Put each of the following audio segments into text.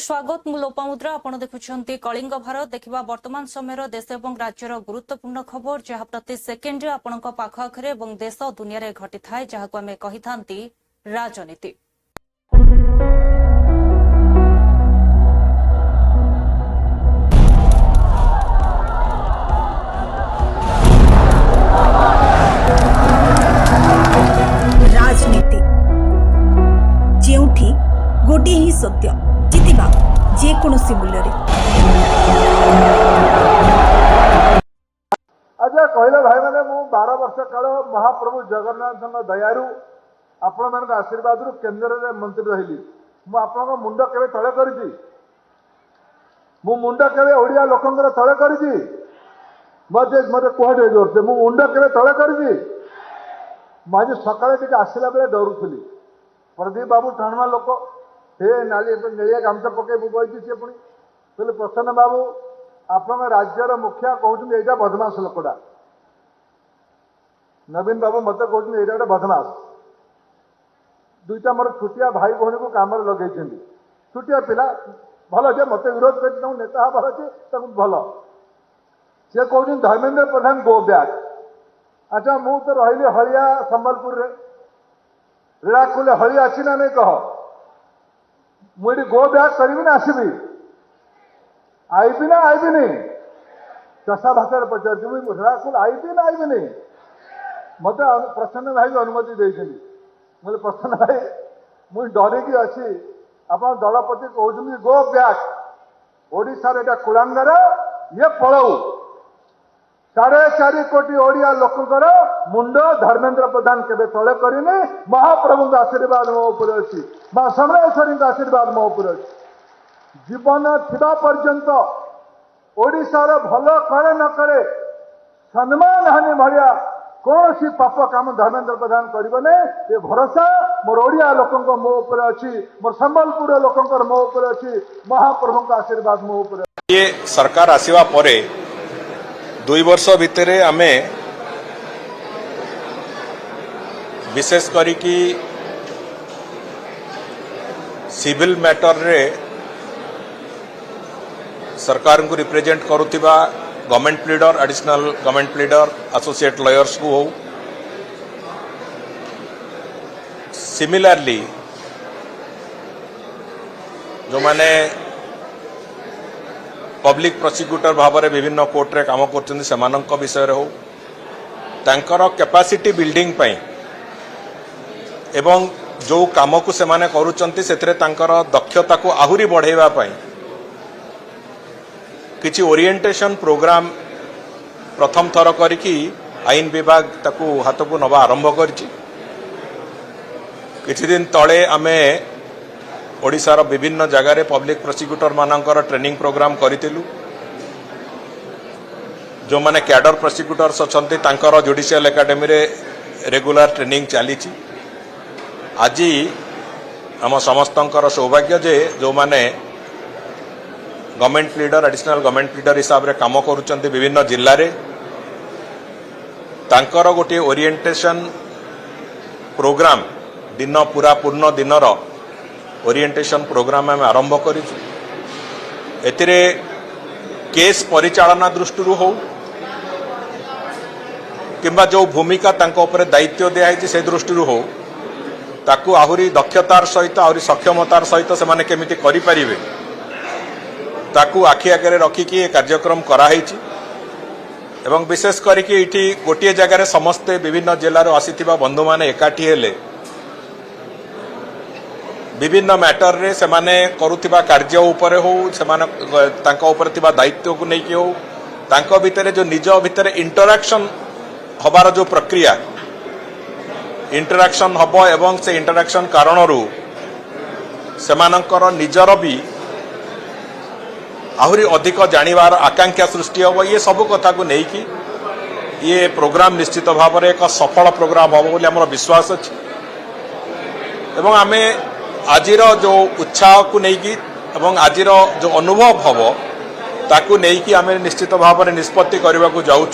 स्वागत मु लोपामुद्रा आपण देखुछंती कलिंग भारत देखिबा वर्तमान समय देश और राज्यर गुरुत्वपूर्ण खबर जहाँ प्रति सेकेंड आपणक पाखआखरे और देश दुनिया रे घटी थाए जहां आमे कहि थांती राजनीति। राजनीति जेउठी गोटे ही सत्य जितिबा जेकोसी मूल्य अच्छा कहले भाई मैंने मु 12 वर्ष काल महाप्रभु जगन्नाथ दयारू आपण मान आशीर्वाद केन्द्र में मंत्री रही मु मुंड केवे तले करी मु मुंड केवे ओडिया लोकंकर तले करी मत कहते जोर से मु मुंड केवे तले करी आज सकाଳେ टिके आसला बेले डरुली प्रदीप बाबू टाणवा लोक हे नाली नेलिया गामछा पकई बही सी पुणी कहले प्रसन्न बाबू आपण राज्यर मुखिया कहते यहाँ बदमाश लोकटा नवीन बाबू मत कहते यहाँ गोटे बदमाश दुईटा मोर छुटिया भाई भौणी को कम लगे छुटिया पिला भल जे मत विरोध कर नेता हबार अच्छे भल सी कहते धर्मेन्द्र प्रधान गो बैक। अच्छा मु तो रही हलिया संबलपुर रीड़ाखोल हलिया अच्छी ना नहीं कह मुझे गो बैक करी ना आसबि आईबी ना आईबिनी चषा भाषा पचार रीड़ाखोल आईबी ना आईबिनी मत प्रसन्न भाई अनुमति देते मुझे प्रसन्न भाई मुझे डरिकी अच्छी आप दलपति कहते गो बैक ओडिशार एटा कुलांगर ये पलाऊ 4.5 कोटी ओडिया लोकंकर मुंड धर्मेन्द्र प्रधान केबे तले करिने महाप्रभु आशीर्वाद मो ऊपर अच्छी मां समलेश्वरी आशीर्वाद मो ऊपर अच्छी जीवन थिबा पर्यंत ओडिशार भल करे न करे सम्मान हानि भाया कौन सी पाप काम धर्मेन्द्र प्रधान करिबने ये भरोसा मोर ओडिया लोकंक मो ऊपर अच्छी मोर संबलपुर लोकंकर मो ऊपर अच्छी महाप्रभु आशीर्वाद मो ऊपर। ये सरकार आसीबा परे 2 वर्ष भितर आमे विशेष करी कि सिविल मैटर रे सरकार को रिप्रेजेंट करुथिबा government pleader additional government pleader associate lawyers को हो सिमिलरली जो माने पब्लिक प्रोसिक्यूटर भाव में विभिन्न कोर्ट रे काम कर विषय हो तांकर कैपेसिटी बिल्डिंग पई एवं जो काम को से माने करूचंती सेथरे तांकर दक्षता को आहुरी बढ़ेवा पई किछि ओरिएंटेशन प्रोग्राम प्रथम थर करिकी आईन विभाग ताकू हाथ को नवा आरंभ करछि। किछि दिन तळे आमे ओडिशार विभिन्न जगार पब्लिक प्रोसिक्यूटर मानकर ट्रेनिंग प्रोग्राम करितिलु जो माने कैडर प्रोसिक्यूटर्स अछंती तांकर जुडिशियल एकेडमी रे रेगुलर ट्रेनिंग चलीछि। आज आम समस्तंकर सौभाग्य जे जो माने government leader additional government leader हिसाब रे काम करूचंती विभिन्न जिल्ला रे तांकर गोटे ओरिएंटेशन प्रोग्राम दिन पूरा पूर्ण दिनर ओरिएंटेशन प्रोग्राम आम आरंभ करिछु। एतिरे केस परिचालना दृष्टि हो किंबा जो भूमिका तांको ऊपर दायित्व दिया से दृष्टि हो ताकू आहुरी दक्षतार सहित आहुरी सक्षमतार सहित से माने केमिति करि परिबे ताकू आखि आगे रखिकी कार्यक्रम कराइछि। एवं विशेष करिकी इठी गोटे जगार समस्ते विभिन्न जिल्लार आसीथिबा बंधु माने एकाठी हेले विभिन्न मैटर रे से माने करुथिबा कार्य ऊपर हो से माने तांका ऊपर थिबा दायित्व को नहीं हो तांका भितरे जो निज भितरे इंटरैक्शन हबार जो प्रक्रिया इंटरैक्शन हबो एवं से इंटरैक्शन कारणरू से मानकर निजर भी आहुरी अधिक जानिबार आकांक्षा सृष्टि हबो। ये सब कथा को नहीं कि ये प्रोग्राम निश्चित भाव में एक सफल प्रोग्राम हबो बोली हमर विश्वास अछि एवं आमे आजिर जो उत्साह को लेकिन एवं आजिर जो अनुभव हम ताकू लेकिन आम निश्चित भाव में निष्पत्ति करने को जाऊँ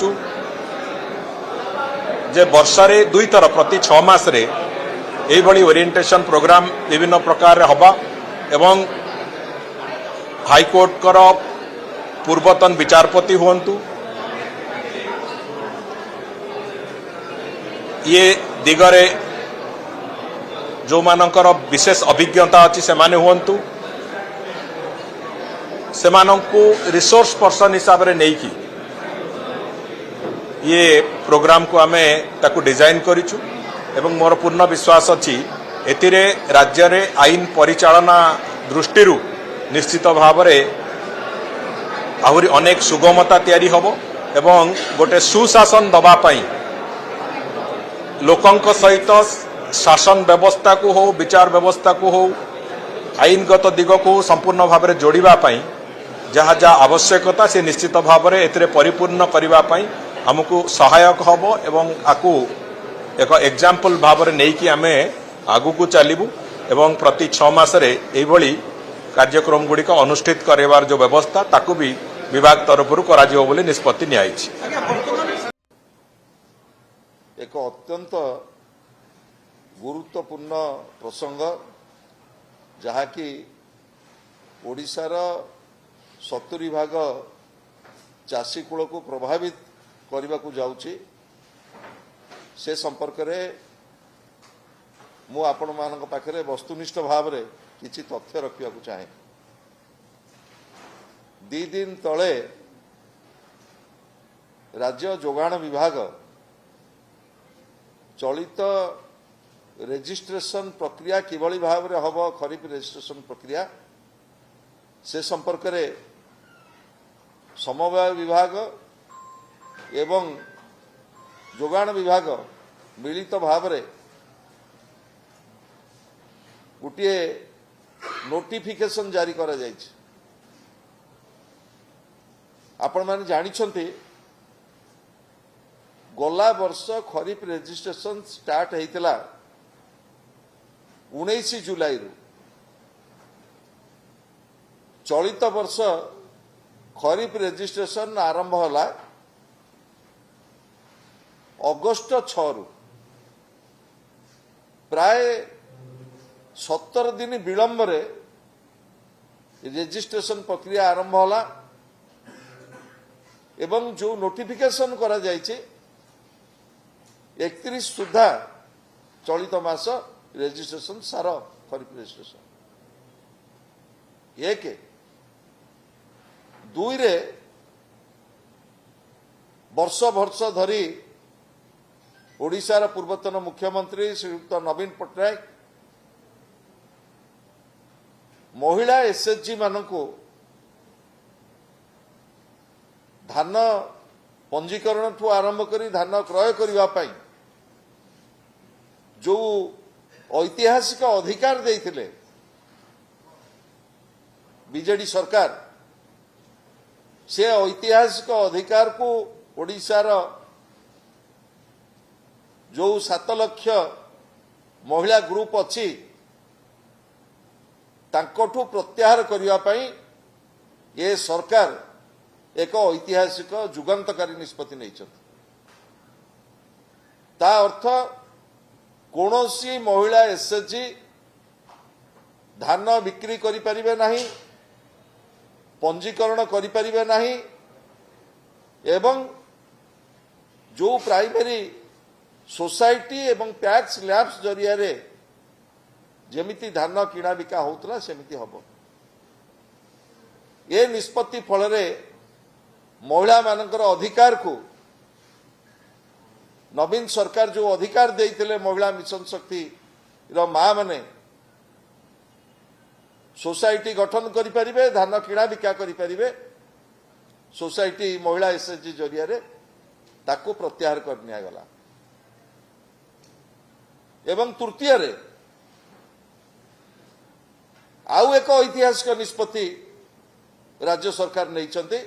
जे वर्षारे 2 थर प्रति 6 मास रे एभली ओरिएंटेशन प्रोग्राम विभिन्न प्रकार हबा एवं हाईकोर्ट पूर्वतन विचारपति हुंतु ये दिगरे जो मानकर विशेष अभिज्ञता अच्छी से हुंतु से रिसोर्स पर्सन हिसाब से नहीं की ये प्रोग्राम को आमे ताकू डिजाइन करिछु एवं मोर पूर्ण विश्वास अछि एतिरे राज्य रे आईन परिचालना दृष्टि निश्चित भाव रे आहुरी अनेक सुगमता तैयारी हबो एवं गोटे सुशासन दबा पई लोकंक सहित शासन व्यवस्था को हो विचार व्यवस्था को हो आईनगत दिग को संपूर्ण भाव में जोड़िबा पई जहाँ जहाँ आवश्यकता से निश्चित भाव में एतिरे परिपूर्ण करिबा पई हमको सहायक हब एवं आकु एक एग्जाम्पल भाव में नहीं कि आमे आगु को चलू एवं प्रति 6 मासरे एभली कार्यक्रम गुड़िक अनुष्ठित करार जो व्यवस्था ताकू भी विभाग तरफ कर निष्पत्ति नियायछि। एक अत्यंत गुरुत्वपूर्ण प्रसंग जहाँकि ओडिशार 70 भाग चाषी कूल को प्रभावित करने को जाऊँगी से संपर्क में मु आपण मान पाखे वस्तुनिष्ठ भाव में किसी तथ्य रखा चाहे। 2 दिन तले राज्य जोगाण विभाग चलित रेजिस्ट्रेशन प्रक्रिया किभली भाव में हम खरीफ रेजिस्ट्रेशन प्रक्रिया से संपर्क में समवाय विभाग एवं जोगाण विभाग मिलित भाव में गोटे नोटिफिकेशन जारी करा जायछि। आपण माने जानिछन्ते गला वर्ष खरीफ रेजिस्ट्रेशन स्टार्ट हेतिला 19 जुलाई रु चलित वर्ष खरीफ रेजिस्ट्रेशन आरंभ होला अगस्त 6 रु प्राय 17 दिन विलंब रे रेजिस्ट्रेशन प्रक्रिया आरंभ होला एवं जो नोटिफिकेशन करा जायछि 31 सुधा चलित मास रेजिस्ट्रेशन सार खरीफ रेजिस्ट्रेशन 1 2 रे वर्ष वर्ष धरी ओडिशार पूर्वतन मुख्यमंत्री श्रीयुक्त नवीन पट्टनायक महिला एसएचजी मानकु धान पंजीकरण ठू आरंभ करी धान क्रय करिवा पई जो ऐतिहासिक अधिकार देइथिले बीजेडी सरकार से ऐतिहासिक अधिकार को ओडिशार जो 7 लाख महिला ग्रुप अच्छी तांकोठू प्रत्याहार करिवा पई ये सरकार एक ऐतिहासिक जुगांतकारी निष्पत्ति नैछथि। ता अर्थ कोनोसी महिला एसएचजी धान बिक्री करि परिबे नाही, पंजीकरण करि परिबे नाही एवं जो प्राइमरी सोसाइटी एवं पैक्स लैब्स जरिया रे जेमिति धान किणा बिका होतला सेमिति हबो। ये निष्पत्ति फल रे महिला मानकर अधिकार को नवीन सरकार जो अधिकार देइथिले महिला मिशन शक्ति रो मां माने सोसाइटी गठन करि परिबे, धान किणा बिका करि परिबे, सोसाइटी महिला एसएचजी जरिया रे ताको प्रत्याहार कर निया गला। एवं तृतीय रे आउ एक ऐतिहासिक निष्पत्ति राज्य सरकार नैछन्ते।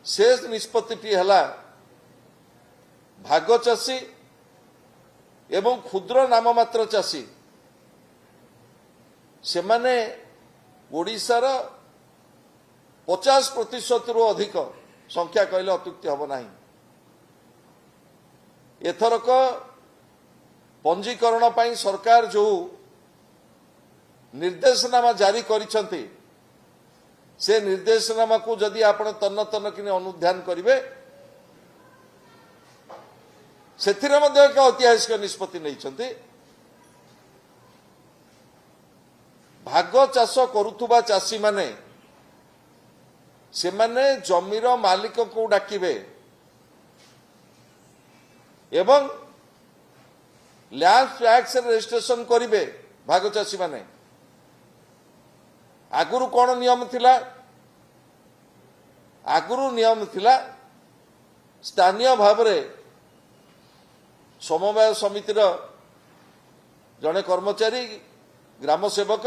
शेष निष्पत्ति हला भाग चाषी एवं क्षुद्र नाममात्र चाषी से माने ओडिशार 50% रु अधिक संख्या कहले अत्युक्ति हब नाही। एथरक पंजीकरण पाई सरकार जो निर्देशनामा जारी करिसंती से निर्देशनामा को जदि आपण तन्न तन्न कि अनुध्यान करेंगे से एक ऐतिहासिक निष्पत्ति नहीं भाग चाष करुवा चाषी माने से माने जमीर मालिक को डाकिबे एवं लैंड टैक्स रजिस्ट्रेशन करेंगे भाग चाषी माने आगुरु कौन नियम थिला आगुरु नियम थिला स्थानीय भाव में समवाय समितिर जड़े कर्मचारी ग्राम सेवक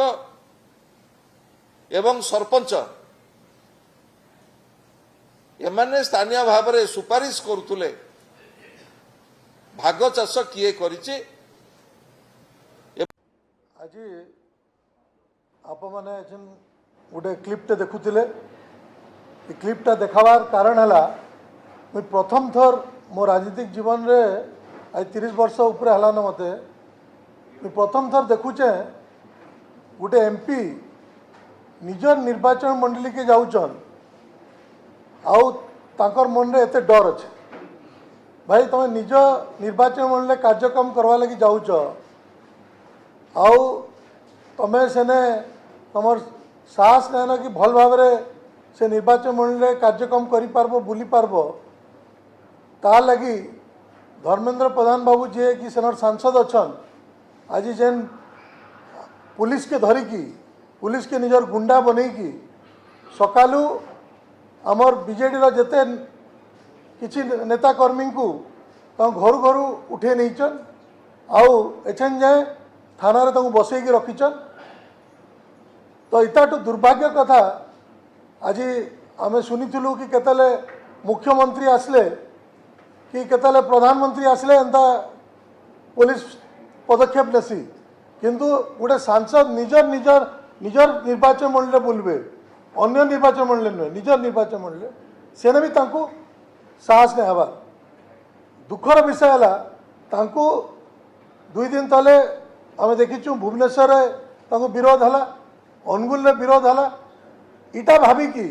एवं सरपंच एमाने स्थानीय भाव में सुपारिश करुले भाग चाष किए करिछि आज आप मैंने गोटे क्लिपटे देखुले क्लिपटा देखार कारण है मुझ प्रथम थर मो राजनीतिक जीवन रे आज 30 वर्ष उपरे हलान मत मुझ प्रथम थर देखुचे गोटे एमपी निजर निर्वाचन मंडली के जाऊन आउर मन रे एते डर अच्छे भाई तुम निज निर्वाचन मंडल कार्यक्रम करवा लगी जाऊच आउ तमें सेने तुम साहस नाइन कि भल भाव से निर्वाचन मंडल कार्यक्रम कर बुली पार्ब ता लगी धर्मेंद्र प्रधान बाबू जी कि सेनर सांसद अच्छन आज जेन पुलिस के धरिकी पुलिस के निजर गुंडा बनईकी सकालू आमर बीजेडी जेते किसी नेता कर्मी को घर घर उठे नहींचन आउ एछन जाए थाना रे ताऊ बसईकी रखीचन तो इताठू दुर्भाग्य कथा आज आम शुणीलु कि केतले मुख्यमंत्री आसले कि केतले प्रधानमंत्री आसले एंता पुलिस पदक्षेप नेसी किंतु गोटे सांसद निजर निजर निजर निर्वाचन मंडल बुलबे अन्य निर्वाचन मंडल नुहे निजर निर्वाचन मंडल सेने भी तांको साहस नहीं हवा दुखर विषय है तांको 2 दिन तले आम देखीचु भुवनेश्वर तांको विरोध है अनुगुल में विरोध है इटा भाविकी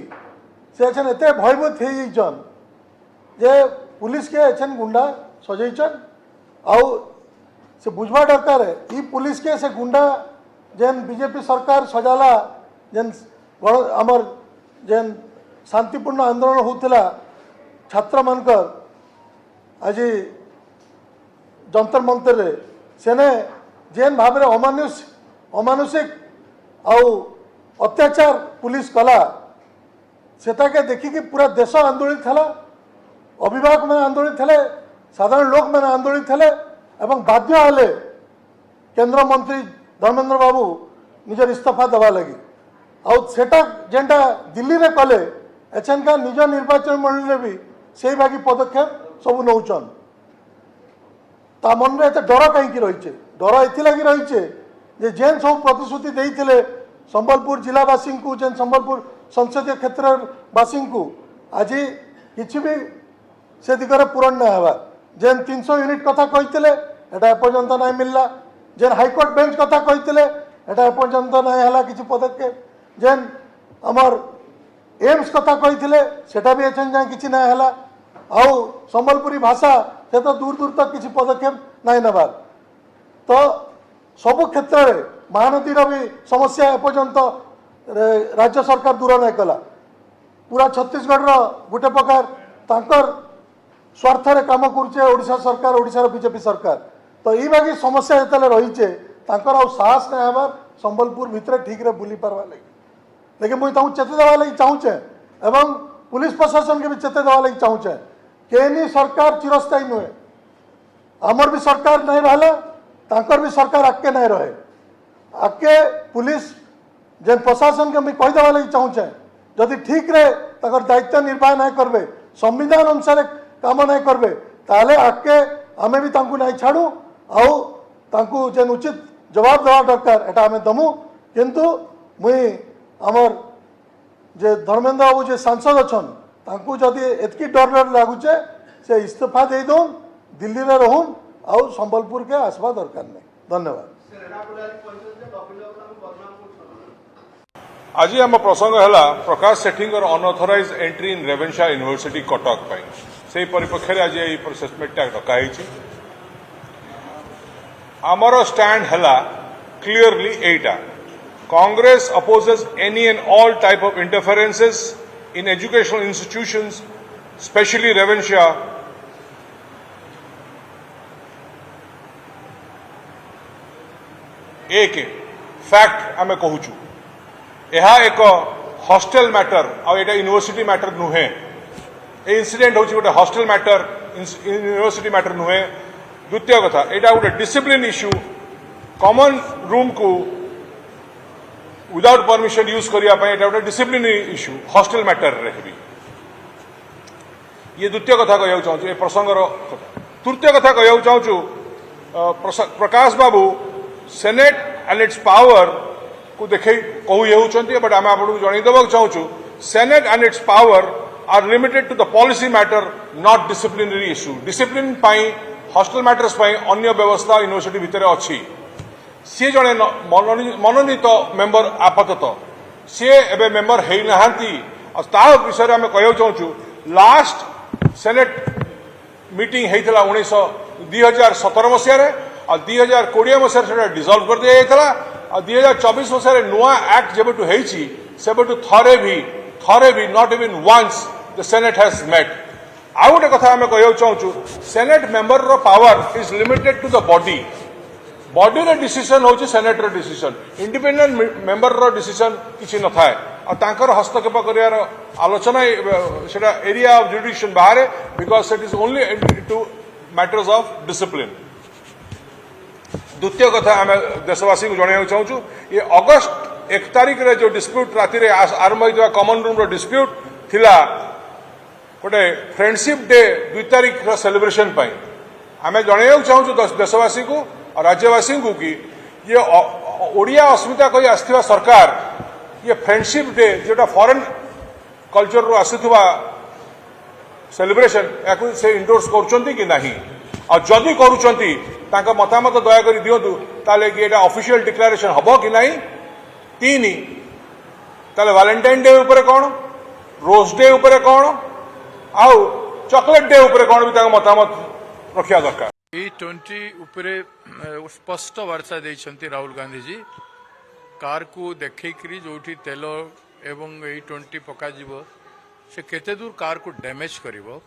से एछन एते भयभूत होइचन जे पुलिस के एछन गुंडा सजैचन आउ से बुझवा दरकार ई पुलिस के से गुंडा जेन बीजेपी सरकार सजाला जेन आमर जेन शांतिपूर्ण आंदोलन होता छात्र मानकर आज जंतर मंतर रे सेने जेन भाव में अमानुषिक आउ अत्याचार पुलिस कला सेटा के देखिकी पूरा देश आंदोलित है अभिभावक मैंने आंदोलित थे साधारण लोक मैंने आंदोलित थे एवं बाध्य हेले केंद्र मंत्री धर्मेंद्र बाबू निजर इस्तीफा देवा लगी आउटा जेनटा दिल्ली में कले एचनका निज निर्वाचन मंडल भी से भागी पदक्षेप सब नौचन ता मन में एत डर कहीं रही डर एथि रही जेन सब प्रतिश्रुति देते संबलपुर जिलावासी को जेन संबलपुर संसदीय क्षेत्रवासी को आज किसी भी से दिगरे पूरण ना हवा जेन 300 यूनिट कथा कहते एटा एपर्यंत नहीं मिलला जेन हाईकोर्ट बेंच कथा कहते एटा एपर्यंत नहीं हला किसी पदक्षेप जेन अमर एम्स कथा कहते सेटा भी एछन जाए किसी नहीं हला आउ संबलपुरी भाषा से तो दूर दूर तक किसी पदक्षेप नहीं नबार तो सबु क्षेत्र में महानदीर भी समस्या एपर्यंत राज्य सरकार दूर नहीं कला पूरा छत्तीसगढ़ गोटे प्रकार तांकर स्वार्थ रे काम करुचे ओडिशा सरकार ओडिशा बीजेपी सरकार तो ये बाकी समस्या जिते रही साहस नहीं हबार संबलपुर भितर ठीक रे बुली पार्बा लगी लेकिन मुझे चेते देवा लगी चाहूचे एवं पुलिस प्रशासन के भी चेते देवा लगी चाहूचे केनी सरकार चिरस्थायी नुहे आमर भी सरकार नहीं रहा तांकर भी सरकार आगे नहीं रहे आगे पुलिस जेन प्रशासन के मुझे कहीदेवा लगी चाहूचे जदि ठीक रे ताकर दायित्व निर्वाह नहीं करबे संविधान अनुसार काम नहीं करबे ताले आगे आमे भी तांकु नहीं छाड़ू आउ तांकु जेन उचित जवाब देवा दरकार एटा आमे दमु किंतु मुई आमर जे धर्मेंद्र बाबू जे सांसद अच्छन तांकु जदि एतकी डर डर लगुचे से इस्तीफा दे दौन दिल्ली रे रहून आउ संबलपुर के आसवा दरकार नहीं धन्यवाद आज आम प्रसंग है प्रकाश सेठींकर unauthorise entry in Ravenshaw university Cuttack से परिप्रेक्षी में आज ये प्रेस मीट डकाई आमर स्टैंड है clearly Etah Congress opposes any and all type of interferences in educational institutions specially Ravenshaw एक फैक्ट आम कहूँ यह एक हॉस्टेल मैटर और यहाँ यूनिवर्सिटी मैटर नुहे ये इनसीडेंट हूँ गोटे हॉस्टेल मैटर यूनिवर्सिटी मैटर नुहे द्वितीय कथा यहाँ गोटे डिसिप्लिन इश्यू कॉमन रूम को विदाउट परमिशन यूज करने गोटे डिसिप्लिन इश्यू हॉस्टेल मैटर रे भी ये द्वितीय कथा कहूँ चाहूँ प्रसंगर कथा तृतीय कथा कहूँ चाहूँ Prakash babu senate and its power को देखे कहते बट आम आपको जनईदेवा चाहूँ senate and its power are limited to the policy matter not disciplinary issue discipline hostel matters अन्य व्यवस्था यूनिवर्सिटी भितर अच्छी सी जड़े मनोनीत मेंबर आपातत सी एवं मेंबर होना विषय आम कह चाहूँ लास्ट सेनेट मीटिंग होता 2017 मसीह और 2020 मसीह डिजल्व कर दि जाता और 2024 मसीह नुआ एक्ट जब से थे भी not even once the senate has met आउ गोटे कथा आम कह चाहूँ सेनेट मेंबर रो power is limited to the body body रे डिसीजन हूँ सेनेट रो डिसीजन इंडिपेंडेंट मेंबर रो डिसीजन किसी न थाए और हस्तक्षेप कर आलोचना से एरिया ऑफ जुडिशियल बाहर because it is only to matters of discipline द्वितीय कथा आम देशवासी को जन चाहूँ ये अगस्त 1 तारिख रे जो डिस्प्यूट राति आरंभ होता कॉमन रूम रो डिस्प्यूट थिला गोटे फ्रेंडशिप डे 2 तारिख सेलिब्रेशन आम जन चाहूँ देशवासी को और राज्यवासी को कि ये ओडिया अस्मिता कही आसथिबा सरकार ये फ्रेंडशिप डे जोटा फॉरेन कल्चर रो आसुवा सेलिब्रेशन या से इंडोर्स करुँच कि नहीं और जदि करुँच मतामत दयाकोरी दिंतु ताले कि एटा ऑफिशियल डिक्लेरेशन हम कि नहीं 3 ताले वैलेंटाइन डे उपरे कौन रोज डे उपरे कौन आउ चॉकलेट डे उपरे कौन भी मतामत रखा दरकार E20 उपरे स्पष्ट वार्ता देइछंती राहुल गांधी जी कार को देखैकरी जोठी तेल एवं E20 पका जीवो से केते दूर कार को डैमेज करिवो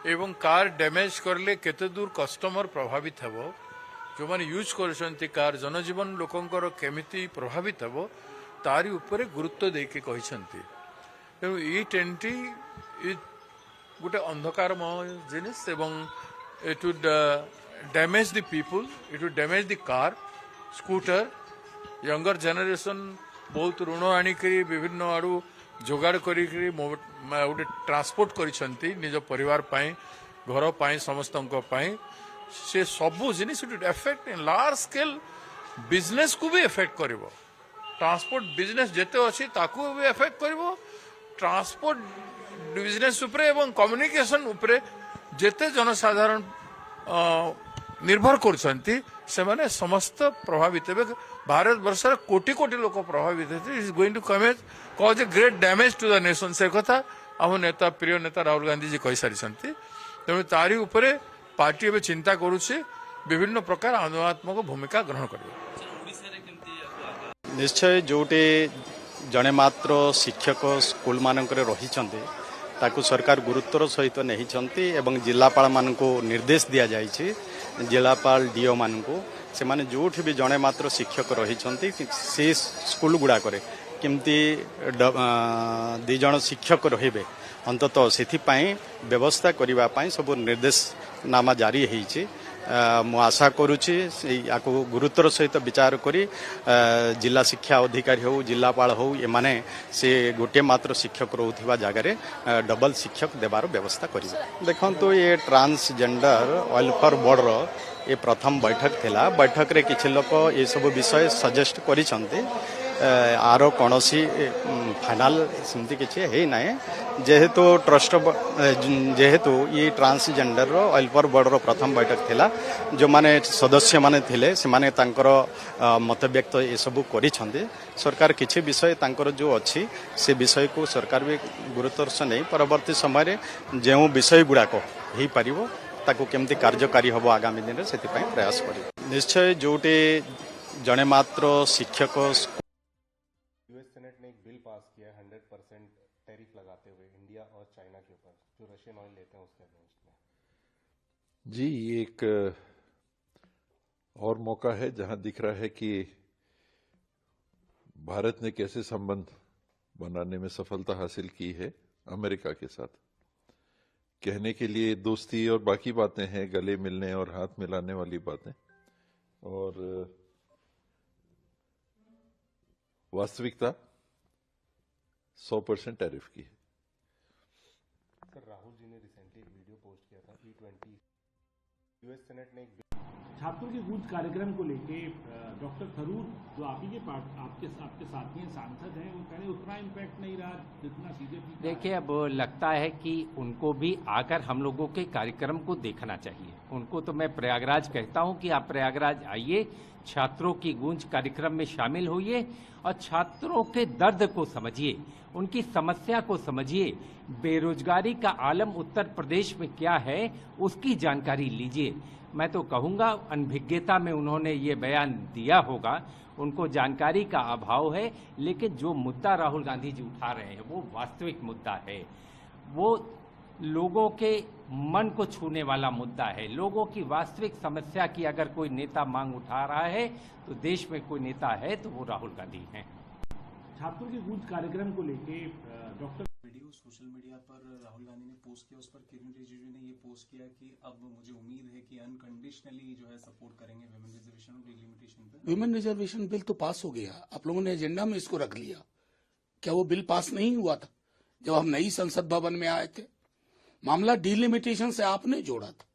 एवं कार डैमेज करले केते दूर कस्टमर प्रभावित हेबो जो माने यूज करछंती कार जनजीवन लोकंकर केमिति प्रभावित हेबो तारी उपरे गुरुत्व देके कहिछंती तेणु E20 गोटे अंधकारमय जिनिस एवं it would damage the people, it would damage the car, scooter, younger generation बहुत ऋण आनिकरी विभिन्न आड़ू जोगाड़ करी गोटे ट्रांसपोर्ट करिसंती निज परिवार पाई घर पाई समस्तंको पाई से सबू जिनिस it effect in large scale business को भी एफेक्ट करिवो ट्रांसपोर्ट बिजनेस जेते अछि ताकू भी एफेक्ट करिवो ट्रांसपोर्ट बिजनेस उपरे एवं कम्युनिकेशन उपरे जेते जनसाधारण निर्भर करछंती से माने समस्त प्रभावित हेबे भारत वर्ष कोटी कोटी लोक प्रभावित हेते is going to cause a great damage to the nation से कथा हम नेता प्रिय नेता राहुल गांधी जी कहि सारिसंती तेणु तारी उपरे पार्टी एबे चिंता करूछि विभिन्न प्रकार आंदोलनात्मक भूमिका ग्रहण करिवो निश्चय जोटे जने मात्र शिक्षक स्कूल मानकरे रहिचंती ताकू सरकार गुरुत्वर सहित नहीं एवं जिलापाल मानक निर्देश दि जाइए जिलापाल डीओ मानक से माने जोठी भी जड़े मात्र शिक्षक रही से स्कूल गुड़ाक केमती 2 जन शिक्षक रे अंततः से व्यवस्था करने सब निर्देशनामा जारी होती मु आशा करुच्ची याकू गुरुत्वर सहित विचार करी जिला शिक्षा अधिकारी हो जिलापाल हो एमाने से गोटे मात्र शिक्षक रोथिबा जगह डबल शिक्षक देवार व्यवस्था करिवे देखंतु ये ट्रांसजेंडर वेलफेयर बोर्ड रो ये प्रथम बैठक थिला बैठक रे किछि लोक ये सब विषय सजेस्ट करिसंते आर कौन फाइनाल सेमती किसी है ना जेहेतु ट्रस्ट जेहेतु ये ट्रांसजेंडर अल्पर बोर्ड प्रथम बैठक थिला जो माने सदस्य माने थिले से माने तांकर मत व्यक्त ये सब करिसेंती सरकार किछि विषय तांकर जो अच्छी से विषय को सरकार भी गुरुत्वर से नहीं परवर्ती समय जो विषय गुड़ाक हो पारिबो ताको केमती कार्यकारी हबो आगामी दिन से प्रयास करिबो निश्चय जोटे जने मात्र शिक्षक यूएस सेनेट ने एक बिल पास किया है 100% टैरिफ लगाते हुए इंडिया और चाइना के ऊपर जो रशियन ऑयल लेते हैं उसके अगेंस्ट में। जी ये एक और मौका है जहां दिख रहा है कि भारत ने कैसे संबंध बनाने में सफलता हासिल की है अमेरिका के साथ। कहने के लिए दोस्ती और बाकी बातें हैं, गले मिलने और हाथ मिलाने वाली बातें, और वास्तविकता 100% टैरिफ की है। सर राहुल जी ने रिसेंटली एक वीडियो पोस्ट किया था E20 यूएस सेनेट ने एक छात्रों के गूंज कार्यक्रम को लेके डॉक्टर थरूर जो आप ही के आपके साथी हैं, सांसद हैं, वो कह रहे उतना इम्पैक्ट नहीं रहा जितना सीधे। देखिए अब लगता है कि उनको भी आकर हम लोगों के कार्यक्रम को देखना चाहिए। उनको तो मैं प्रयागराज कहता हूं कि आप प्रयागराज आइए, छात्रों की गूंज कार्यक्रम में शामिल होइए और छात्रों के दर्द को समझिए, उनकी समस्या को समझिए, बेरोजगारी का आलम उत्तर प्रदेश में क्या है उसकी जानकारी लीजिए। मैं तो कहूँगा अनभिज्ञता में उन्होंने ये बयान दिया होगा, उनको जानकारी का अभाव है, लेकिन जो मुद्दा राहुल गांधी जी उठा रहे हैं वो वास्तविक मुद्दा है, वो लोगों के मन को छूने वाला मुद्दा है। लोगों की वास्तविक समस्या की अगर कोई नेता मांग उठा रहा है तो देश में कोई नेता है तो वो राहुल गांधी हैं। छात्रों के गूंज कार्यक्रम को लेके डॉक्टर वीडियो सोशल मीडिया पर राहुल गांधी ने पोस्ट किया, उस पर किरण रिजिजू ने ये पोस्ट किया कि अब मुझे उम्मीद है कि अनकंडीशनली जो है सपोर्ट करेंगे विमेन रिजर्वेशन और डिलिमिटेशन पे। विमेन रिजर्वेशन बिल तो पास हो गया, आप लोगों ने एजेंडा में इसको रख लिया। क्या वो बिल पास नहीं हुआ था जब हम नई संसद भवन में आए थे? मामला डिलिमिटेशन से आपने जोड़ा था।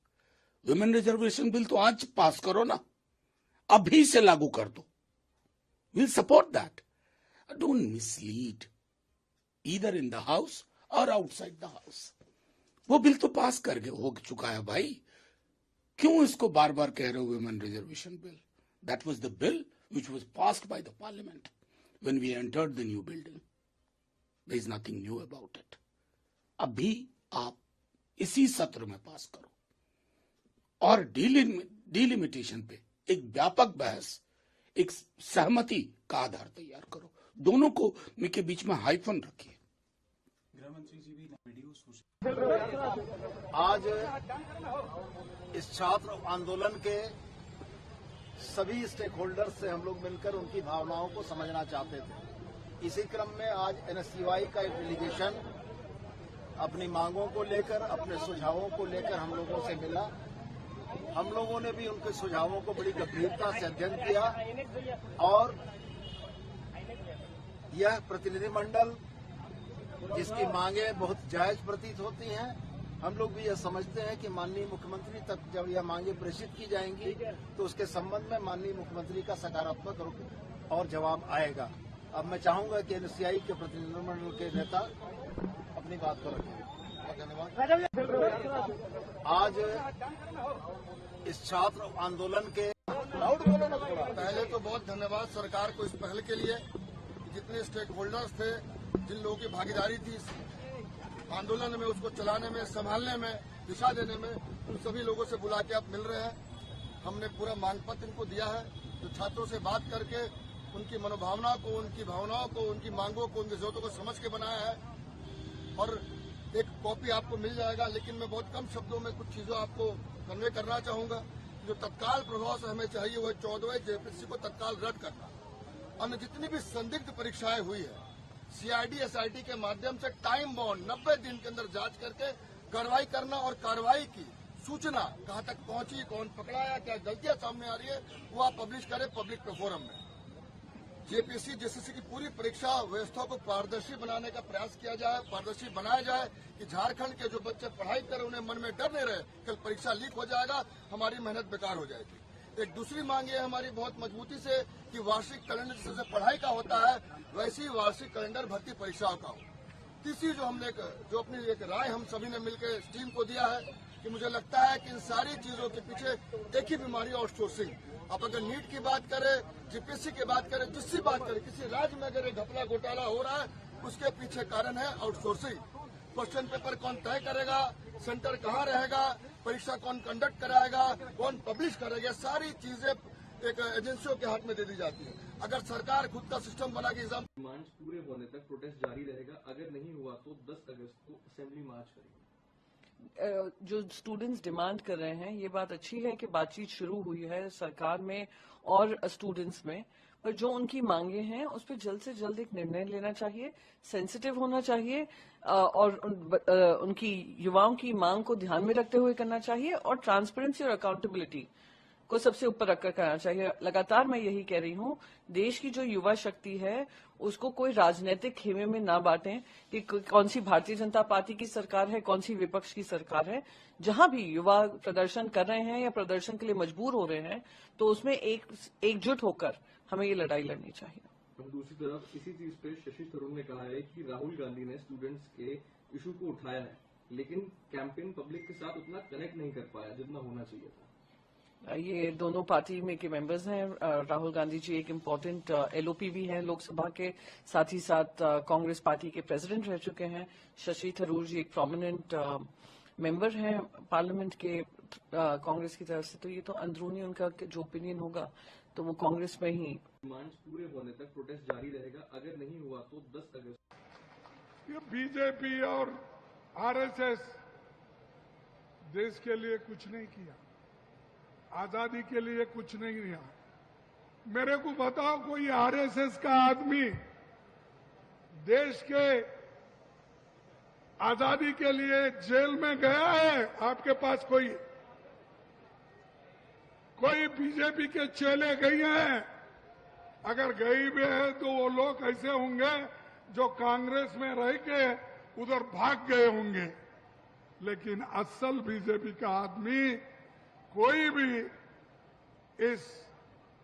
विमेन रिजर्वेशन बिल तो आज पास करो ना, अभी से लागू कर दो। Will support that. Don't mislead either in the house और आउटसाइड द हाउस। वो बिल तो पास करके हो चुका है भाई, क्यों इसको बार बार कह रहे हो women reservation bill? That was the bill which was passed by the parliament when we entered the new building. There is nothing new about it. अभी आप इसी सत्र में पास करो और डिलिमिटेशन पे एक व्यापक बहस, एक सहमति का आधार तैयार करो। दोनों को के बीच में हाइफन रखिए। गृहमंत्री जी भी वीडियो आज इस छात्र आंदोलन के सभी स्टेक होल्डर्स से हम लोग मिलकर उनकी भावनाओं को समझना चाहते थे। इसी क्रम में आज एनएसयूआई का एक डेलीगेशन अपनी मांगों को लेकर, अपने सुझावों को लेकर हम लोगों से मिला। हम लोगों ने भी उनके सुझावों को बड़ी गंभीरता से अध्ययन किया और यह प्रतिनिधिमंडल जिसकी मांगे बहुत जायज प्रतीत होती हैं, हम लोग भी यह समझते हैं कि माननीय मुख्यमंत्री तक जब यह मांगे प्रेषित की जाएंगी तो उसके संबंध में माननीय मुख्यमंत्री का सकारात्मक और जवाब आएगा। अब मैं चाहूंगा कि एनएसयूआई के प्रतिनिधिमंडल के नेता अपनी बात को रखें। धन्यवाद। आज इस छात्र आंदोलन के पहले तो बहुत धन्यवाद सरकार को इस पहल के लिए। जितने स्टेक होल्डर्स थे, जिन लोगों की भागीदारी थी आंदोलन में, उसको चलाने में, संभालने में, दिशा देने में, उन सभी लोगों से बुला के आप मिल रहे हैं। हमने पूरा मांग पत्र इनको दिया है, तो छात्रों से बात करके उनकी मनोभावना को, उनकी भावनाओं को, उनकी मांगों को, उनकी जरूरतों को समझ के बनाया है और एक कॉपी आपको मिल जाएगा। लेकिन मैं बहुत कम शब्दों में कुछ चीजों आपको कन्वे करना चाहूंगा। जो तत्काल प्रभाव से हमें चाहिए वो 14वें जेपीएससी को तत्काल रद्द करना। अन्य जितनी भी संदिग्ध परीक्षाएं हुई है, सीआईडी एसआईटी के माध्यम से टाइम बाउंड 90 दिन के अंदर जांच करके कार्रवाई करना और कार्रवाई की सूचना कहां तक पहुंची, कौन पकड़ाया, क्या गलतियां सामने आ रही है, वो आप पब्लिश करें पब्लिक फोरम में। जेपीएससी जेसीसी की पूरी परीक्षा व्यवस्था को पारदर्शी बनाने का प्रयास किया जाए, पारदर्शी बनाया जाए कि झारखंड के जो बच्चे पढ़ाई कर उन्हें मन में डर नहीं रहे कल परीक्षा लीक हो जाएगा, हमारी मेहनत बेकार हो जाएगी। एक दूसरी मांग ये हमारी बहुत मजबूती से कि वार्षिक कैलेंडर जैसे पढ़ाई का होता है वैसे ही वार्षिक कैलेंडर भर्ती परीक्षाओं का हो। तीसरी जो हमने जो अपनी एक राय हम सभी ने मिलकर इस टीम को दिया है कि मुझे लगता है कि इन सारी चीजों के पीछे एक ही बीमारी आउटसोर्सिंग। अब अगर नीट की बात करें, जीपीएससी की बात करें, जिससे बात करें, किसी राज्य में अगर घपला घोटाला हो रहा है उसके पीछे कारण है आउटसोर्सिंग। क्वेश्चन पेपर कौन तय करेगा, सेंटर कहाँ रहेगा, परीक्षा कौन कंडक्ट कराएगा, कौन पब्लिश करेगा, सारी चीजें एक एजेंसियों के हाथ में दे दी जाती है। अगर सरकार खुद का सिस्टम बना के एग्जाम डिमांड्स पूरे होने तक प्रोटेस्ट जारी रहेगा। अगर नहीं हुआ तो 10 अगस्त को असेंबली मार्च करेंगे। जो स्टूडेंट्स डिमांड कर रहे हैं, ये बात अच्छी है कि बातचीत शुरू हुई है सरकार में और स्टूडेंट्स में, पर जो उनकी मांगे हैं उस पर जल्द से जल्द एक निर्णय लेना चाहिए, सेंसिटिव होना चाहिए और उनकी युवाओं की मांग को ध्यान में रखते हुए करना चाहिए और ट्रांसपेरेंसी और अकाउंटेबिलिटी को सबसे ऊपर रखकर करना चाहिए। लगातार मैं यही कह रही हूँ, देश की जो युवा शक्ति है उसको कोई राजनीतिक खेमे में ना बांटें कि कौन सी भारतीय जनता पार्टी की सरकार है, कौन सी विपक्ष की सरकार है। जहां भी युवा प्रदर्शन कर रहे हैं या प्रदर्शन के लिए मजबूर हो रहे हैं तो उसमें एकजुट होकर हमें ये लड़ाई लड़नी चाहिए। दूसरी तरफ इसी चीज पे शशि थरूर ने कहा है कि राहुल गांधी ने स्टूडेंट्स के इशू को उठाया है लेकिन कैंपेन पब्लिक के साथ उतना कनेक्ट नहीं कर पाया जितना होना चाहिए था। ये दोनों पार्टी में के मेंबर्स हैं। राहुल गांधी जी एक इम्पोर्टेंट एलओपी भी हैं लोकसभा के, साथ ही साथ कांग्रेस पार्टी के प्रेसिडेंट रह चुके हैं। शशि थरूर जी एक प्रोमिनेंट मेंबर हैं पार्लियामेंट के कांग्रेस की तरफ से, तो ये तो अंदरूनी उनका जो ओपिनियन होगा तो वो कांग्रेस में ही। डिमांड्स पूरे होने तक प्रोटेस्ट जारी रहेगा। अगर नहीं हुआ तो 10 अगस्त। ये बीजेपी और आरएसएस देश के लिए कुछ नहीं किया, आजादी के लिए कुछ नहीं किया। मेरे को बताओ कोई आरएसएस का आदमी देश के आजादी के लिए जेल में गया है? आपके पास कोई बीजेपी के चेले गए हैं? अगर गए भी है तो वो लोग ऐसे होंगे जो कांग्रेस में रह के उधर भाग गए होंगे, लेकिन असल बीजेपी का आदमी कोई भी इस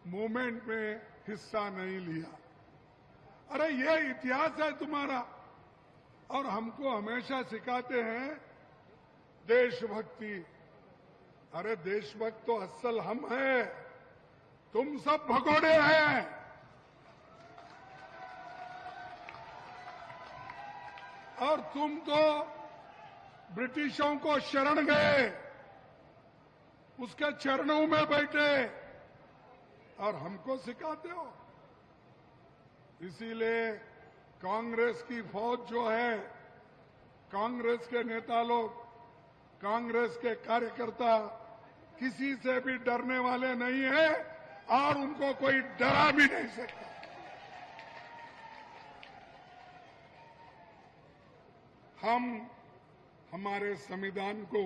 मूवमेंट में हिस्सा नहीं लिया। अरे ये इतिहास है तुम्हारा, और हमको हमेशा सिखाते हैं देशभक्ति। अरे देशभक्त तो असल हम हैं, तुम सब भगोड़े हैं। और तुम तो ब्रिटिशों को शरण गए, उसके चरणों में बैठे और हमको सिखाते हो। इसीलिए कांग्रेस की फौज जो है, कांग्रेस के नेता लोग, कांग्रेस के कार्यकर्ता किसी से भी डरने वाले नहीं है और उनको कोई डरा भी नहीं सकता। हम हमारे संविधान को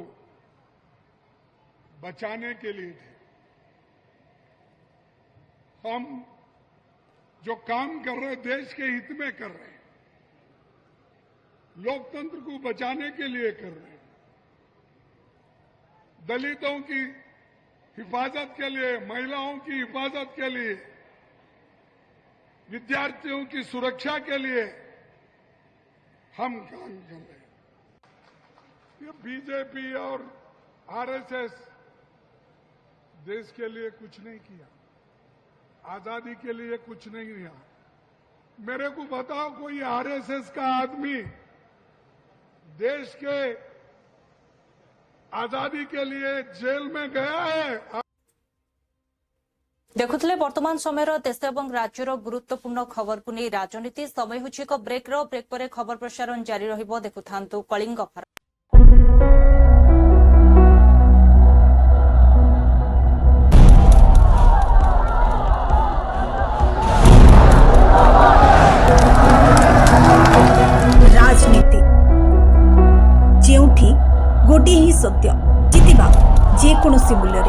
बचाने के लिए थे। हम जो काम कर रहे देश के हित में कर रहे हैं, लोकतंत्र को बचाने के लिए कर रहे हैं, दलितों की हिफाजत के लिए, महिलाओं की हिफाजत के लिए, विद्यार्थियों की सुरक्षा के लिए हम काम कर रहे हैं। ये बीजेपी और आरएसएस देश के लिए कुछ नहीं किया, आजादी के लिए कुछ नहीं किया। मेरे को बताओ कोई आरएसएस का आदमी देश के आजादी के लिए जेल में गया है? देखुले वर्तमान समय देश और राज्यर गुरुत्वपूर्ण खबर को नहीं राजनीति समय हो ब्रेक पर खबर प्रसारण जारी रहिबो। देखुथांतु कलिंग भारत। राजनीति जेउठी गोटे ही सत्य जितिबा जेकोसी मूल्य।